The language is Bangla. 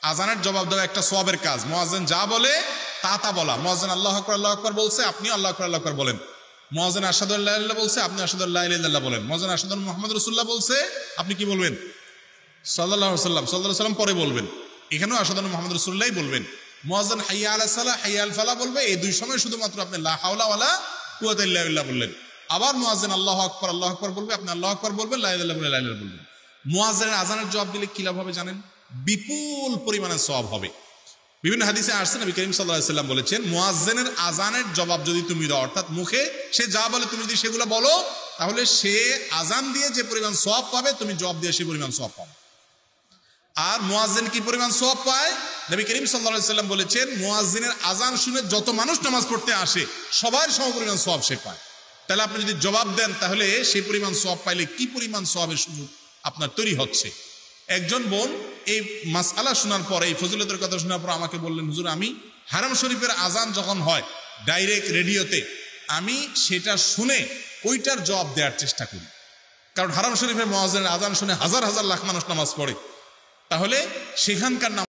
আজানের জবাব দেওয়া একটা সওয়াবের কাজ। মুয়াজ্জিন যা বলে তা বলা। মুয়াজ্জিন আল্লাহু আকবার বলছে, আপনি আল্লাহু আকবার বলেন। মুয়াজ্জিন আশহাদু আল্লা ইলাহা ইল্লাল্লাহ বলছে, আপনি আশহাদু আল্লা ইলাহা ইল্লাল্লাহ বলেন। মুয়াজ্জিন আশহাদু আন্না মুহাম্মাদুর রাসূলুল্লাহ বলছে, আপনি কি বলবেন? সাল্লাল্লাহু আলাইহি ওয়াসাল্লাম পরে বলবেন। এখানেও আশহাদু আন্না মুহাম্মাদুর রাসূলুল্লাহই বলবেন। মুয়াজ্জিন হাইয়া আলাস সালাহ, হাইয়া আল ফালাহ বলবে, এই দুই সময় শুধুমাত্র আপনি লা হাওলা ওয়ালা কুওয়াতা ইল্লা বিল্লাহ বললেন। আবার মুয়াজ্জিন আল্লাহু আকবার বলবে, আপনি আল্লাহু আকবার বলবেন, লা ইলাহা ইল্লাল্লাহ লা ইলাহা ইল্লাল্লাহ বলবেন। মুয়াজ্জিনের আজানের জবাব দিলে কি লাভ হবে জানেন? বিপুল পরিমাণে সওয়াব হবে। বিভিন্ন হাদিসে আসছে, নবী করিম সাল্লাল্লাহু আলাইহি ওয়াসাল্লাম বলেছেন, মুয়াজ্জিনের আজানের জবাব যদি তুমি দাও, অর্থাৎ মুখে সে যা বলে তুমি যদি সেগুলো বলো, তাহলে সে আজান দিয়ে যে পরিমাণ সওয়াব পাবে, তুমি জবাব দিয়ে সেই পরিমাণ সওয়াব পাবে। আর মুয়াজ্জিন কি পরিমাণ সওয়াব পায়? নবী করিম সাল্লাল্লাহু আলাইহি ওয়াসাল্লাম বলেছেন, মুয়াজ্জিনের আজান শুনে যত মানুষ নামাজ পড়তে আসে সবার সমপরিমাণ সওয়াব সে পায়। তাহলে আপনি যদি জবাব দেন, তাহলে সেই পরিমাণ সওয়াব পাইলে কি পরিমাণ সওয়াবের সুযোগ আপনার তৈরি হচ্ছে। একজন বোন এই মাসআলা শোনার পরে, এই ফজিলতের কথা শোনার পর আমাকে বললেন, হুজুর আমি হারাম শরীফের আজান যখন হয় ডাইরেক্ট রেডিওতে, আমি সেটা শুনে ওইটার জবাব দেওয়ার চেষ্টা করি। কারণ হারাম শরীফের মুয়াজ্জিনের আজান শুনে হাজার হাজার লাখ মানুষ নামাজ পড়ে, তাহলে সেখানকার